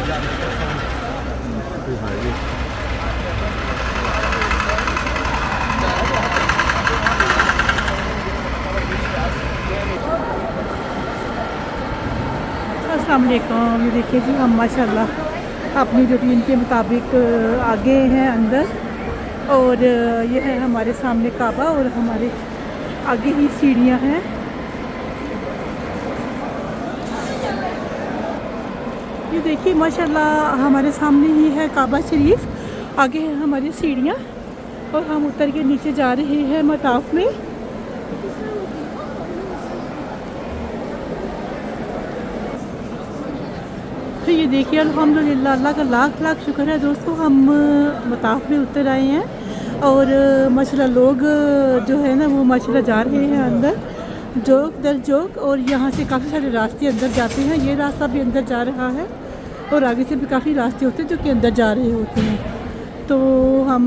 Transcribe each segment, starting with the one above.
अस्सलाम वालेकुम। ये देखिए जी, हम माशाल्लाह अपनी रूटीन के मुताबिक आगे हैं अंदर, और ये है हमारे सामने काबा और हमारे आगे ही सीढ़ियां हैं। ये देखिए माशाल्लाह हमारे सामने ही है काबा शरीफ, आगे है हमारी सीढ़ियां, और हम उतर के नीचे जा रहे हैं मताफ में। तो ये देखिए अल्हम्दुलिल्लाह, अल्लाह का लाख लाख शुक्र है दोस्तों, हम मताफ में उतर आए हैं। और माशाल्लाह लोग जो है ना वो माशाल्लाह जा रहे हैं अंदर, जोक दर जोक, और यहाँ से काफ़ी सारे रास्ते अंदर जाते हैं। ये रास्ता भी अंदर जा रहा है, और आगे से भी काफ़ी रास्ते होते हैं जो कि अंदर जा रहे होते हैं। तो हम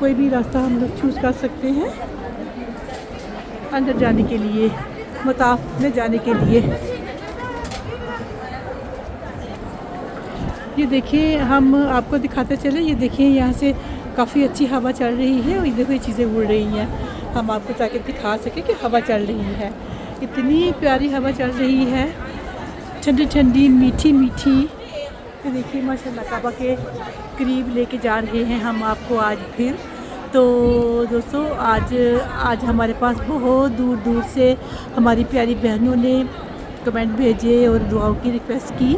कोई भी रास्ता हम लोग चूज़ कर सकते हैं अंदर जाने के लिए, मताफ में जाने के लिए। ये देखिए हम आपको दिखाते चले, ये देखिए यहाँ से काफ़ी अच्छी हवा चल रही है, और देखो ये चीज़ें उड़ रही हैं। हम आपको ताकि दिखा सके कि हवा चल रही है, इतनी प्यारी हवा चल रही है, ठंडी ठंडी मीठी मीठी। ये देखिए माशाल्लाह काबा के करीब लेके जा रहे हैं हम आपको आज फिर। तो दोस्तों आज हमारे पास बहुत दूर दूर से हमारी प्यारी बहनों ने कमेंट भेजे और दुआओं की रिक्वेस्ट की।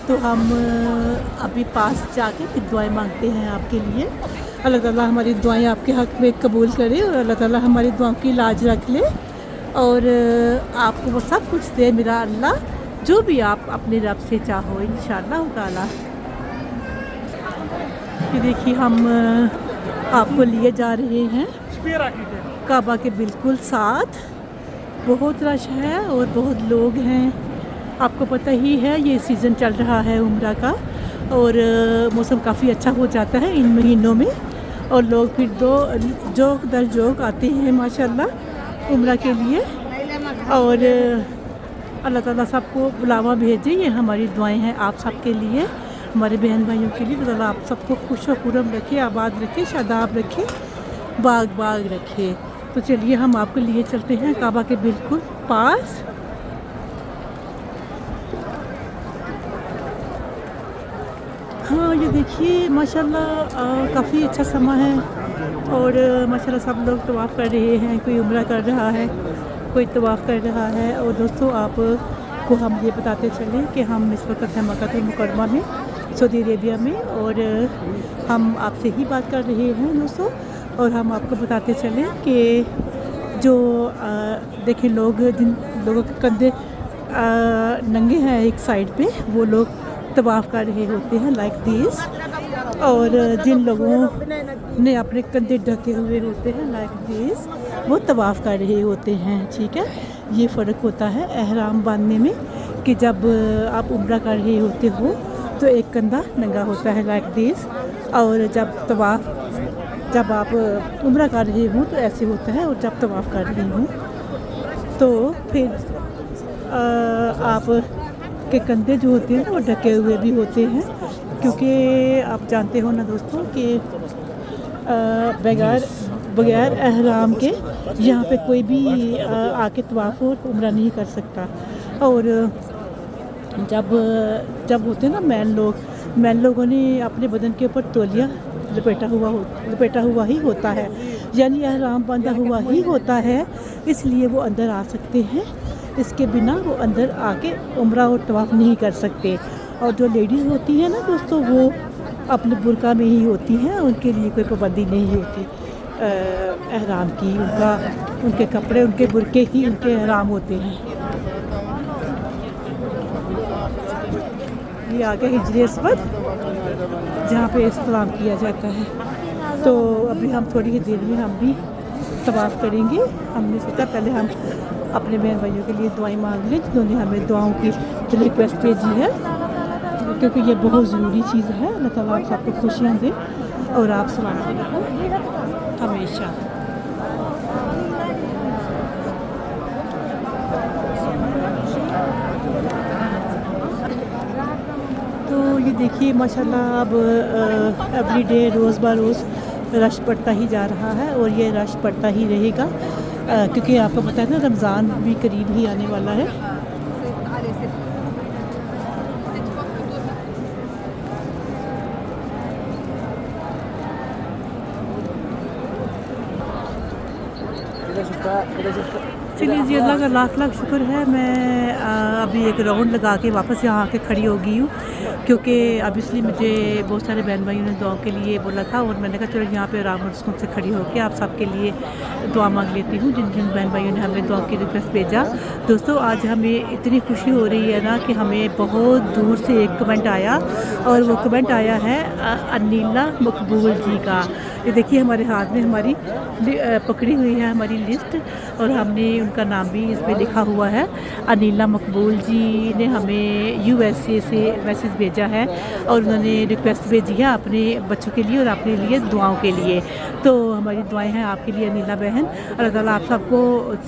तो हम अभी पास जाके फिर दुआएं मांगते हैं आपके लिए। अल्लाह ताला हमारी दुआएं आपके हक़ में कबूल करे, और अल्लाह ताला हमारी दुआओं की लाज रख ले, और आपको वो सब कुछ दे मेरा अल्लाह, जो भी आप अपने रब से चाहो इंशाअल्लाह ताला। ये देखिए हम आपको लिए जा रहे हैं काबा के बिल्कुल साथ। बहुत रश है और बहुत लोग हैं, आपको पता ही है ये सीज़न चल रहा है उम्रा का, और मौसम काफ़ी अच्छा हो जाता है इन महीनों में, और लोग फिर जोक दर जोक आते हैं माशाल्लाह उम्रा के लिए। और अल्लाह ताला सबको बुलावा भेजे, ये हमारी दुआएं हैं आप सब के लिए, हमारे बहन भाइयों के लिए। अल्लाह ताला आप सबको खुश और खुरम रखे, आबाद रखे, शादाब रखे, बाग बाग रखे। तो चलिए हम आपको लिए चलते हैं काबा के बिल्कुल पास। हाँ ये देखिए माशाल्लाह काफ़ी अच्छा समा है, और माशाल्लाह सब लोग तवाफ़ कर रहे हैं, कोई उम्रा कर रहा है, कोई तवाफ़ कर रहा है। और दोस्तों आपको हम ये बताते चलें कि हम इस वक्त हैं मक्का मुकर्रमा में, सऊदी अरेबिया में, और हम आपसे ही बात कर रहे हैं दोस्तों। और हम आपको बताते चलें कि जो देखिए जिन लोगों के कंधे नंगे हैं एक साइड पे, वो लोग तवाफ़ कर रहे होते हैं लाइक दिस, और जिन लोगों ने अपने कंधे ढके हुए होते हैं लाइक दिस, वो तवाफ़ कर रहे होते हैं। ठीक है, ये फ़र्क होता है एहराम बांधने में, कि जब आप उम्रा कर रहे होते हो तो एक कंधा नंगा होता है लाइक दिस, और जब आप उम्रा कर रहे हो तो ऐसे होता है, और जब तवाफ़ कर रहे हो तो फिर आप के कंधे जो होते हैं वो ढके हुए भी होते हैं, क्योंकि आप जानते हो ना दोस्तों कि बगैर एहराम के यहाँ पे कोई भी आके तवाफ़ और उम्रा नहीं कर सकता। और जब होते हैं ना मैन लोगों ने अपने बदन के ऊपर तौलिया लपेटा हुआ ही होता है, यानी एहराम बांधा हुआ ही होता है, इसलिए वो अंदर आ सकते हैं। इसके बिना वो अंदर आके उम्रा और तवाफ़ नहीं कर सकते। और जो लेडीज़ होती हैं ना दोस्तों, वो अपने बुर्का में ही होती हैं, उनके लिए कोई पाबंदी नहीं होती एहराम की। उनके कपड़े, उनके बुर्के ही उनके एहराम होते हैं। ये आगे हिजरे अस्वद जहाँ पे इस्लाम किया जाता है। तो अभी हम थोड़ी ही देर में हम भी तवाफ़ करेंगे। हमने सोचा पहले हम अपने बहन भाइयों के लिए दुआएं मांग लें, जिन्होंने हमें दुआओं की रिक्वेस्ट भेजी है, क्योंकि ये बहुत ज़रूरी चीज़ है। अल्लाह ताला आप सबको खुशियाँ दे और आप सलामत रहो हमेशा। तो तो ये देखिए माशाल्लाह अब एवरी डे रोज़ ब रोज़ रश बढ़ता ही जा रहा है और ये रश बढ़ता ही रहेगा क्योंकि आपको पता है ना रमज़ान भी करीब ही आने वाला है। चलिए जी, अल्लाह का लाख लाख शुक्र है। मैं अभी एक राउंड लगा के वापस यहाँ आके खड़ी हो गई हूँ क्योंकि अब इसलिए मुझे बहुत सारे बहन भाइयों ने दुआ के लिए बोला था और मैंने कहा चलो यहाँ पे आराम और सुकून से खड़ी होकर आप सबके लिए दुआ मांग लेती हूँ जिन जिन बहन भाइयों ने हमें दुआ की रिक्वेस्ट भेजा। दोस्तों आज हमें इतनी खुशी हो रही है ना कि हमें बहुत दूर से एक कमेंट आया और वो कमेंट आया है अनीला मकबूल जी का। ये देखिए हमारे हाथ में हमारी पकड़ी हुई है हमारी लिस्ट और हमने उनका नाम भी इसमें लिखा हुआ है। अनीला मकबूल जी ने हमें USA से मैसेज भेजा है और उन्होंने रिक्वेस्ट भेजी है अपने बच्चों के लिए और अपने लिए दुआओं के लिए। तो हमारी दुआएं हैं आपके लिए अनीला बहन। अल्लाह ताला आप सबको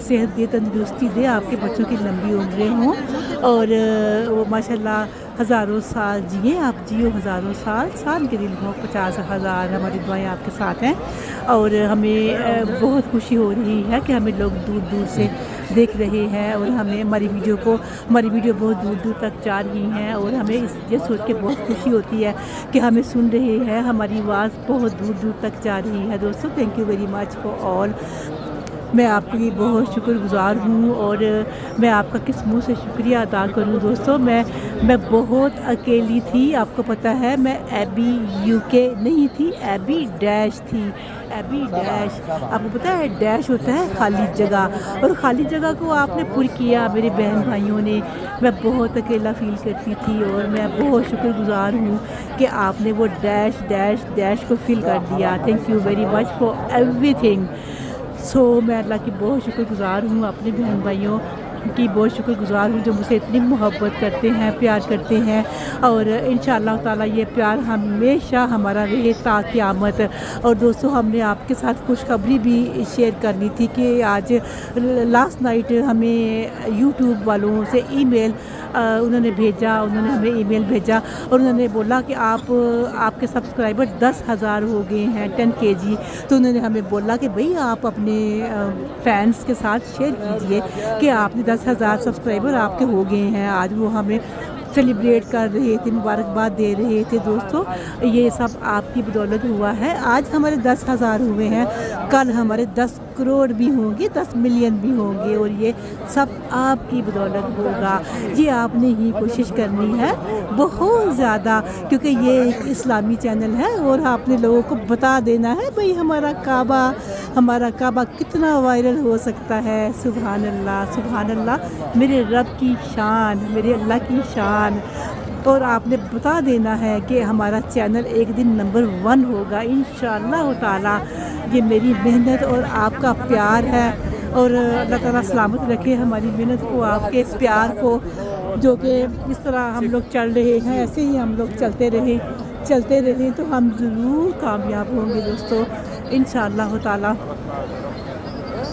सेहत दे, तंदुरुस्ती दे, आपके बच्चों की लंबी उम्रें हों और वो माशाल्लाह हज़ारों साल जिए, आप जियो हज़ारों साल, साल के दिन हो 50,000। हमारी दुआएं आपके साथ हैं और हमें बहुत खुशी हो रही है कि हमें लोग दूर दूर से देख रहे हैं और हमें हमारी वीडियो बहुत दूर दूर तक जा रही हैं और हमें ये सोच के बहुत खुशी होती है कि हमें सुन रहे हैं, हमारी आवाज़ बहुत दूर दूर तक जा रही है। दोस्तों thank you very much for all. मैं आपकी बहुत शुक्रगुज़ार हूँ और मैं आपका किस मुँह से शुक्रिया अदा करूँ। दोस्तों मैं बहुत अकेली थी, आपको पता है मैं एबी UK नहीं थी, एबी डैश थी। एबी डैश आपको पता है डैश होता है खाली जगह और खाली जगह को आपने पूरी किया मेरे बहन भाइयों ने। मैं बहुत अकेला फ़ील करती थी और मैं बहुत शुक्रगुज़ार हूँ कि आपने वो डैश डैश डैश को फ़िल कर दिया। Thank you very much for everything. मैं अल्लाह की बहुत शुक्रगुज़ार हूँ, अपने बहन भाइयों की बहुत शुक्रगुज़ार हूँ जो मुझसे इतनी मोहब्बत करते हैं, प्यार करते हैं और इंशाअल्लाह ताला ये प्यार हमेशा हमारा रहे ता क़यामत। और दोस्तों हमने आपके साथ खुशखबरी भी शेयर करनी थी कि आज लास्ट नाइट हमें YouTube वालों से ईमेल उन्होंने हमें ईमेल भेजा और उन्होंने बोला कि आपके सब्सक्राइबर 10,000 हो गए हैं 10 kg। तो उन्होंने हमें बोला कि भाई आप अपने फैंस के साथ शेयर कीजिए कि आपने 10,000 सब्सक्राइबर आपके हो गए हैं। आज वो हमें सेलिब्रेट कर रहे थे, मुबारकबाद दे रहे थे। दोस्तों ये सब आपकी बदौलत हुआ है। आज हमारे 10,000 हुए हैं, कल हमारे 10 करोड़ भी होंगे, 10 मिलियन भी होंगे और ये सब आपकी बदौलत होगा। ये आपने ही कोशिश करनी है बहुत ज़्यादा क्योंकि ये एक इस्लामी चैनल है और आपने लोगों को बता देना है भाई हमारा काबा कितना वायरल हो सकता है। सुभान अल्लाह, मेरे रब की शान, मेरे अल्लाह की शान। और आपने बता देना है कि हमारा चैनल एक दिन नंबर 1 होगा इंशाअल्लाह ताला। ये मेरी मेहनत और आपका प्यार है और अल्लाह ताला सलामत रखे हमारी मेहनत को, आपके इस प्यार को, जो कि इस तरह हम लोग चल रहे हैं ऐसे ही हम लोग चलते रहें तो हम ज़रूर कामयाब होंगे दोस्तों इंशाअल्लाह ताला।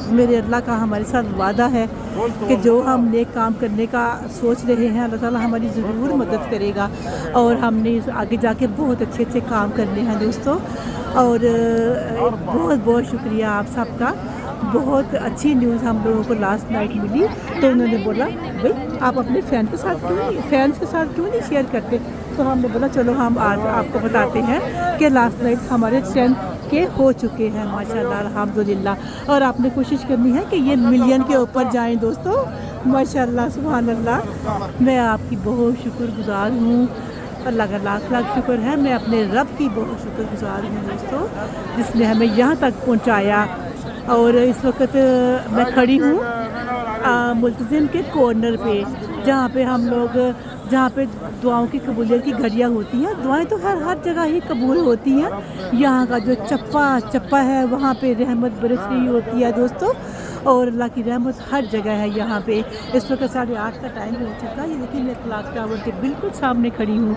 मेरे अल्लाह का हमारे साथ वादा है कि जो हम नेक काम करने का सोच रहे हैं अल्लाह ताला हमारी ज़रूर मदद करेगा और हमने आगे जाके बहुत अच्छे काम करने हैं दोस्तों। और बहुत बहुत शुक्रिया आप सबका। बहुत अच्छी न्यूज़ हम लोगों को लास्ट नाइट मिली तो उन्होंने बोला भाई आप अपने फैंस के साथ क्यों नहीं शेयर करते। तो हमने बोला चलो हम आज आपको बताते हैं कि लास्ट नाइट हमारे 10 के हो चुके हैं माशाल्लाह अल्हम्दुलिल्लाह। और आपने कोशिश करनी है कि ये मिलियन के ऊपर जाएं दोस्तों माशाल्लाह सुभान अल्लाह। मैं आपकी बहुत शुक्रगुज़ार हूँ, अल्लाह का लाख लाख शुक्र है। मैं अपने रब की बहुत शुक्रगुज़ार हूँ दोस्तों जिसने हमें यहाँ तक पहुँचाया। और इस वक्त मैं खड़ी हूँ मुल्तज़िम के कॉर्नर पे जहाँ पे दुआओं की कबूलियत की घड़ियाँ होती हैं। दुआएं तो हर जगह ही कबूल होती हैं। यहाँ का जो चप्पा है वहाँ पे रहमत बरस रही होती है दोस्तों। और अल्लाह की रहमत हर जगह है यहाँ पे। इस वक्त 8:30 का टाइम हो चुका है। ये देखिए मैं क्लॉक टावर के बिल्कुल सामने खड़ी हूँ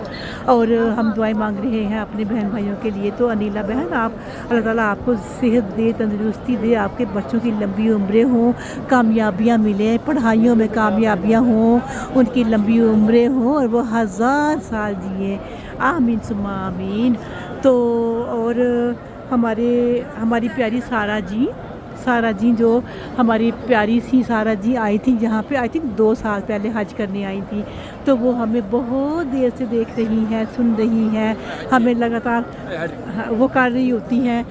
और हम दुआएं मांग रहे हैं अपने बहन भाइयों के लिए। तो अनीला बहन, आप अल्लाह ताला आपको सेहत दे, तंदुरुस्ती दे, आपके बच्चों की लंबी उम्रें हों, कामयाबियाँ मिलें, पढ़ाइयों में कामयाबियाँ हों, उनकी लंबी उम्रें हों और वो 1000 साल जिए। आमीन सुम्मा आमीन। तो और हमारी प्यारी सारा जी जो हमारी प्यारी सी सारा जी आई थी यहाँ पे, आई थिंक 2 साल पहले हज करने आई थी। तो वो हमें बहुत देर से देख रही हैं, सुन रही हैं, हमें लगातार वो कर रही होती हैं,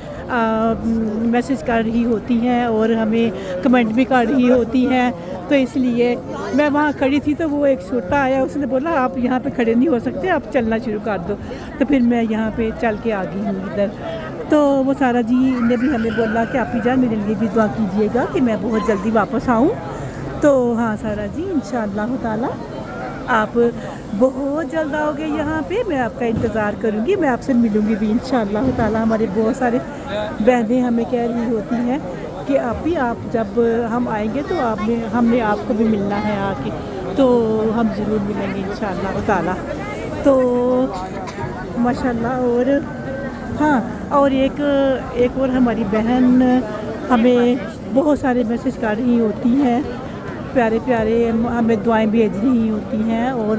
मैसेज कर रही होती हैं और हमें कमेंट भी कर रही होती हैं। तो इसलिए मैं वहाँ खड़ी थी तो वो एक छोटा आया, उसने बोला आप यहाँ पे खड़े नहीं हो सकते, आप चलना शुरू कर दो। तो फिर मैं यहाँ पे चल के आ गई हूँ इधर। तो वो सारा जी ने भी हमें बोला कि आप ही जान मेरे लिए भी दुआ कीजिएगा कि मैं बहुत जल्दी वापस आऊँ। तो हाँ सारा जी, इंशाअल्लाह ताला आप बहुत जल्द आओगे यहाँ पे, मैं आपका इंतज़ार करूँगी, मैं आपसे मिलूँगी भी इंशाअल्लाह ताला। हमारे बहुत सारे बहनें हमें कह रही होती हैं कि आप जब हम आएंगे तो हमने आपको भी मिलना है आके, तो हम ज़रूर मिलेंगे इंशाअल्लाह ताला। तो माशाल्लाह। और हाँ, और एक और हमारी बहन हमें बहुत सारे मैसेज कर रही होती हैं, प्यारे प्यारे हमें दुआएं भेज रही होती हैं। और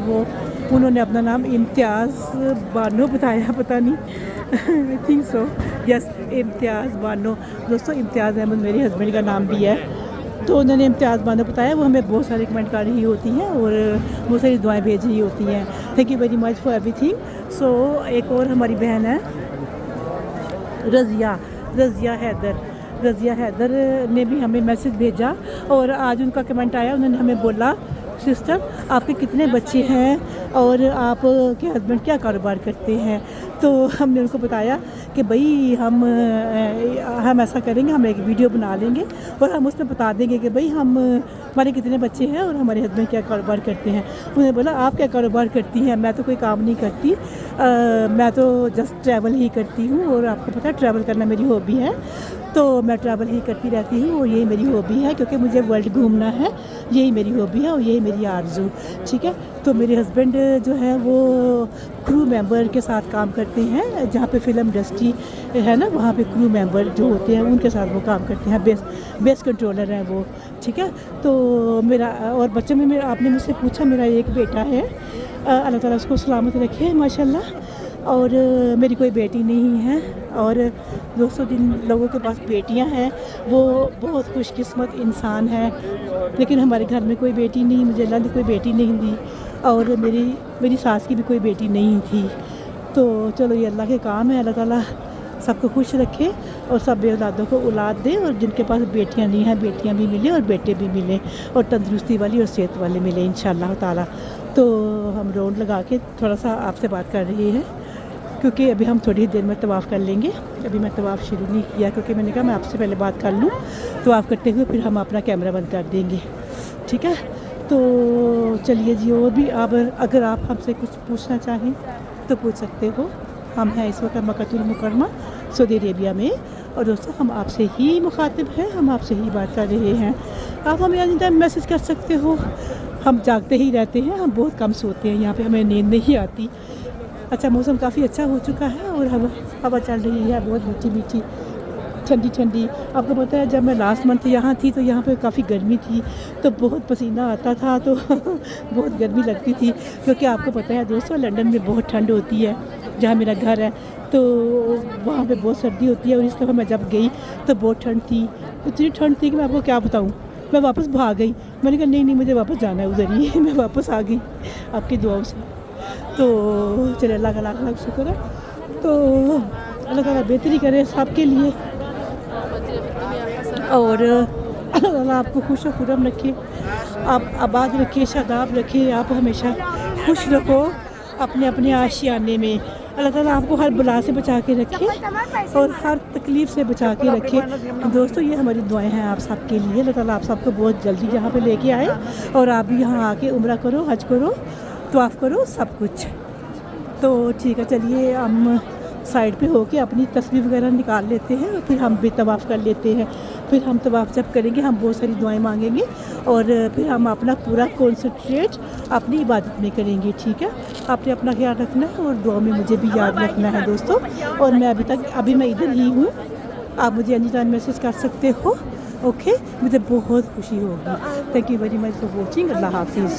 उन्होंने अपना नाम इम्तियाज़ बानो बताया, पता नहीं आई थिंक सो, यस इम्तियाज़ बानो। दोस्तों इम्तियाज़ अहमद मेरे हस्बैंड का नाम भी है। तो उन्होंने इम्तियाज़ बानो बताया, वो हमें बहुत सारे कमेंट कर रही होती हैं और बहुत सारी दुआएं भेज रही होती हैं। Thank you very much for everything. So एक और हमारी बहन है रज़िया हैदर ने भी हमें मैसेज भेजा और आज उनका कमेंट आया। उन्होंने हमें बोला सिस्टर आपके कितने बच्चे हैं और आप के हस्बैंड क्या कारोबार करते हैं। तो हमने उनको बताया कि भाई हम ऐसा करेंगे, हम एक वीडियो बना लेंगे और हम उसमें बता देंगे कि भाई हमारे कितने बच्चे हैं और हमारे हस्बैंड क्या कारोबार करते हैं। उन्होंने बोला आप क्या कारोबार करती हैं। मैं तो कोई काम नहीं करती, मैं तो जस्ट ट्रैवल ही करती हूँ और आपको पता है ट्रैवल करना मेरी हॉबी है, तो मैं ट्रैवल ही करती रहती हूँ और यही मेरी हॉबी है क्योंकि मुझे वर्ल्ड घूमना है, यही मेरी हॉबी है और यही मेरी आरज़ू। ठीक है, तो मेरे हस्बैंड जो है वो क्रू मेंबर के साथ काम करते हैं, जहाँ पे फिल्म इंडस्ट्री है ना, वहाँ पे क्रू मेंबर जो होते हैं उनके साथ वो काम करते हैं, बेस कंट्रोलर हैं वो। ठीक है, तो मेरा और बच्चों में आपने मुझसे पूछा, मेरा एक बेटा है, अल्लाह ताला उसको सलामत रखे माशाल्लाह। और मेरी कोई बेटी नहीं है। और दोस्तों जिन लोगों के पास बेटियां हैं वो बहुत खुशकिस्मत इंसान है, लेकिन हमारे घर में कोई बेटी नहीं, मुझे अल्लाह ने कोई बेटी नहीं दी और मेरी सास की भी कोई बेटी नहीं थी। तो चलो ये अल्लाह के काम है, अल्लाह ताला सबको खुश रखे और सब औलादों को औलाद दे और जिनके पास बेटियां नहीं हैं बेटियां भी मिले और बेटे भी मिले और तंदुरुस्ती वाली और सेहत वाले मिले इंशाअल्लाह ताला। तो हम राउंड लगा के थोड़ा सा आपसे बात कर रहे हैं क्योंकि अभी हम थोड़ी देर में तवाफ़ कर लेंगे। अभी मैं तवाफ़ शुरू नहीं किया क्योंकि मैंने कहा मैं आपसे पहले बात कर लूँ, तवाफ़ करते हुए फिर हम अपना कैमरा बंद कर देंगे। ठीक है, तो चलिए जी, और भी अगर आप हमसे कुछ पूछना चाहें तो पूछ सकते हो। हम हैं इस वक्त मक्कातुल मुकर्रमा सऊदी अरेबिया में और दोस्तों हम आपसे ही मुखातिब हैं, हम आपसे ही बात कर रहे हैं। आप हमें एनी टाइम मैसेज कर सकते हो। हम जागते ही रहते हैं, हम बहुत कम सोते हैं, यहाँ पे हमें नींद नहीं आती। अच्छा, मौसम काफ़ी अच्छा हो चुका है और हवा चल रही है बहुत मीठी मीठी ठंडी ठंडी। आपको पता है जब मैं लास्ट मंथ यहाँ थी तो यहाँ पे काफ़ी गर्मी थी, तो बहुत पसीना आता था, तो बहुत गर्मी लगती थी क्योंकि आपको पता है दोस्तों लंदन में बहुत ठंड होती है। जहाँ मेरा घर है तो वहाँ पे बहुत सर्दी होती है और इस दफ़ा मैं जब गई तो बहुत ठंड थी, इतनी ठंड थी कि मैं आपको क्या बताऊँ। मैं वापस भाग गई, मैंने कहा नहीं मुझे वापस जाना है उधर ही। मैं वापस आ गई आपकी दुआओं से। तो चले अल्लाह का लाख लाख शुक्र है। तो अल्लाह ताला बेहतरी करे सबके लिए और अल्लाह आपको खुश और खुरम रखे, आप आबाद रखे, शादाब रखे, आप हमेशा खुश रहो अपने अपने आशियाने में। अल्लाह ताला आपको हर बला से बचा के रखे और हर तकलीफ़ से बचा के रखे। दोस्तों ये हमारी दुआएं हैं आप सब के लिए। अल्लाह ताला आप सबको बहुत जल्दी यहाँ पे लेके आए और आप भी यहाँ आके उम्रा करो, हज करो, तवाफ़ करो, सब कुछ। तो ठीक है, चलिए हम साइड पे होके अपनी तस्वीर वगैरह निकाल लेते हैं और फिर हम भी तवाफ़ कर लेते हैं। फिर हम तवाफ़ जब करेंगे हम बहुत सारी दुआएं मांगेंगे और फिर हम अपना पूरा कॉन्सेंट्रेट अपनी इबादत में करेंगे। ठीक है, आपने अपना ख्याल रखना है और दुआ में मुझे भी याद रखना है दोस्तों। और मैं अभी मैं इधर ही हूँ, आप मुझे एनी टाइम मैसेज कर सकते हो। ओके, मुझे बहुत खुशी होगी। Thank you very much for watching. Allah हाफिज़।